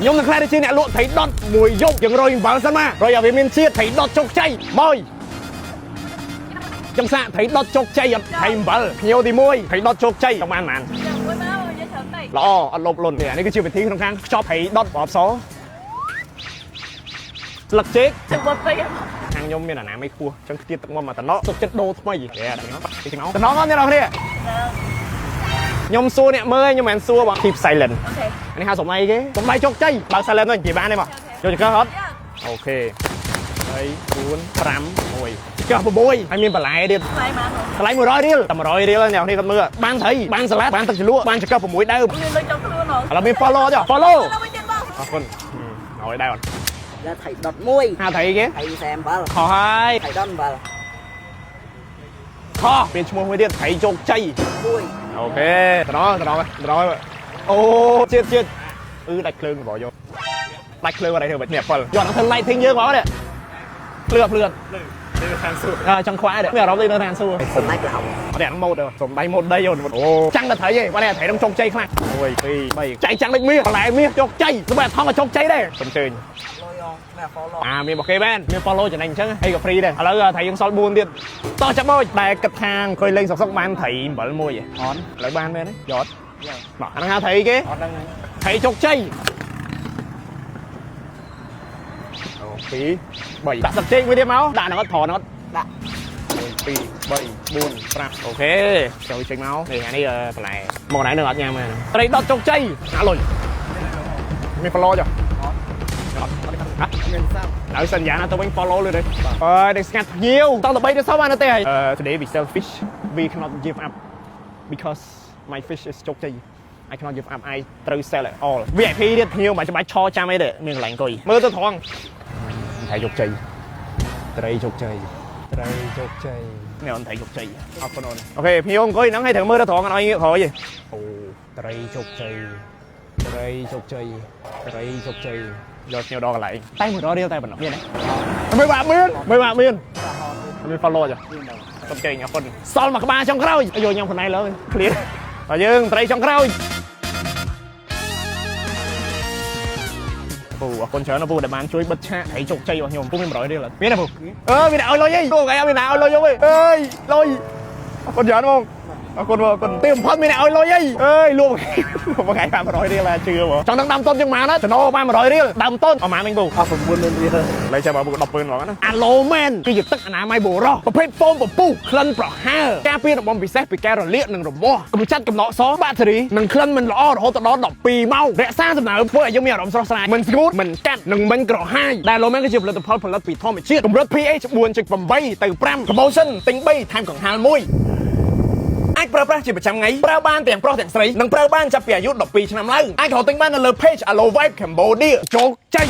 ខ្ញុំនឹងខ្លាចទៅជាអ្នកលក់ថៃដុតមួយយប់យើងរយអំបិលសិនមករយឲ្យវាមានជាតិថៃដុតជោគជ័យមកចំសាក់ថៃដុតជោគជ័យអត់ថៃអំបិលភ្ញៀវទី1ថៃដុតជោគជ័យចង់បានប៉ុន្មានល្អអត់លុបលុននេះនេះគឺជាវិធីក្នុងការខ្ចប់ថៃដុតប្រអប់សស្លឹកចេកចាំបត់ទៅខាងខ្ញុំមានអាណាមិនខ្ពស់ចឹងខ្ទាតទឹកមុំមកតំណក់ទុកចិត្តដូរថ្មីតែដល់ហ្នឹងទីទាំងអស់តំណក់អត់អ្នកនរគ្នាខ្ញុំសួរអ្នកមើលខ្ញុំមិនមែនសួរបង keep silent នេះហៅសម្ដីគេសម្ដីជោគជ័យបើ silent ទៅនិយាយបានទេមកយកចង្កឹះអត់អូខេ3 4 5 1ចុះ6ហើយមានបន្លែទៀតបន្លែ100រៀលតែ100រៀលអ្នកនេះគាត់មើលបានត្រីបានសាឡាត់បានទឹកជ្រលក់បានចង្កឹះ6ដើមមានលុយចង់ខ្លួនឥឡូវមាន follow ចុះ follow អរគុណឲ្យដែរអត់แล้วไถดอทมุ้ยหาไถគេไถแซมบัลខោហើយไถดอนบัลខោមានឈ្មោះមួយទៀតថៃជោគជ័យมุ้ยអូខេត្រង់អូជាតិដាច់ភ្លើងបងយកដាច់ភ្លើងអត់ឲ្យធ្វើបាច់នេះ7យកនឹងធ្វើ lighting យើងមកនេះភ្លឺនេះខាងសួរចង់ខ្វាយដែរមានអារម្មណ៍ដូចនៅខាងសួរសំដៃក្លោអត់អាម៉ូតសំដៃម៉ូតដីអូចាំងតែថៃឯងបើថៃនឹងជោគជ័យខ្លាំង1 2 3ចៃចាំងដូចមាសបន្លែមាសជោគជ័យសម្រាប់ថងក៏ជោគជ័យដែរសូមជើញមានបកគេបានមាន follow ចំណេញអញ្ចឹងហើយក៏ free ដែរឥឡូវថៃយើងសល់4ទៀតតោះចាប់មកដែលគិតខាងអង្គុយលេងសុកបានថៃអំបិលមួយអត់ឥឡូវបានមែនទេយកបាទអាហ្នឹងហៅថៃគេអត់ដឹងថៃជោគជ័យ2 3ដាក់ទឹកចេកមួយទៀតមកដាក់ហ្នឹងអត់ត្រង់អត់ដាក់1 2 3 4 5អូខេចូលចេញមកនេះអានេះបន្លែមកណៃនឹងអត់ញ៉ាំទេត្រីដុតជោគជ័យអាលុយមាន follow ចុះមានសាប់ហើយសន្យាណាទៅវិញ follow លឿនទេអើយនេះស្ងាត់ភ្ញៀវតោះ3ទៅសោះបានទេហើយtoday we sell fish we cannot give up because my fish is ជោគជ័យ I cannot give up I ត្រូវ sell it all VIP ទៀតភ្ញៀវមិនចាំបាច់ឈរចាំអីទេមានកន្លែងអង្គុយមើលទៅត្រង់ថៃជោគជ័យត្រីជោគជ័យនេះអនថៃជោគជ័យអរគុណអូខេភ្ញៀវអង្គុយហ្នឹងឲ្យត្រូវមើលទៅត្រង់អត់ឲ្យងាកក្រោយទេអូត្រីជោគជ័យយកភ្ញៀវដល់កន្លែងតែ100រៀលតែប៉ុណ្ណោះមានទេមិនបាក់មាន follow ចុះសុំចេញអរគុណសល់មួយក្បាលចុងក្រោយយកញ៉ាំខ្លួនឯងលើឃ្លៀនតែយើងត្រីចុងក្រោយពូអរគុណច្រើនណាពូដែលបានជួយបិទឆាកត្រីជោគជ័យរបស់ខ្ញុំពូមាន100រៀលមានទេពូមានតែឲ្យលុយអីពូគេអត់មានតែឲ្យលុយយកទេអើយលុយអរគុណច្រើនហ្មងអរគុណទីបំផុតមានអ្នកឲ្យលុយអើយលក់មួយថ្ងៃបាន100រៀលជឿបងចង់ដឹងដាំต้นយ៉ាងម៉ានណាចំណូលបាន100រៀលដាំต้นប្រហែលវិញពូអស់90000រៀលឡើយចាំបើពូ10ពើហ្មងណាអាឡូមែនគឺជាទឹកអនាម័យបុរសប្រភេទហ្វូមពពុះក្លិនប្រហើរការពាររបងពិសេសពីការរលាកនិងរមាស់កម្ចាត់កំណកសបាក់តេរីនិងក្លិនមិនល្អរហូតដល់12ម៉ោងរក្សាសំណើមធ្វើឲ្យយើងមានអារម្មណ៍ស្រស់ស្រាយមិនស្ងួតមិនកាត់និងមិនក្រហាយដែលឡូមែនគឺជាផលិតផលផលិតពីធម្មជាតិកម្រិត pH 4.8 ទៅ 5 promotion ទិញ3ថែមកង្ហាល1អាចប្រើប្រាស់ជាប្រចាំថ្ងៃប្រើបានទាំងប្រុសទាំងស្រីនិងប្រើបានចាប់ពីអាយុ12ឆ្នាំឡើងអាចរកទិញបាននៅលើ page Aloe Vibe Cambodia ជោគជ័យ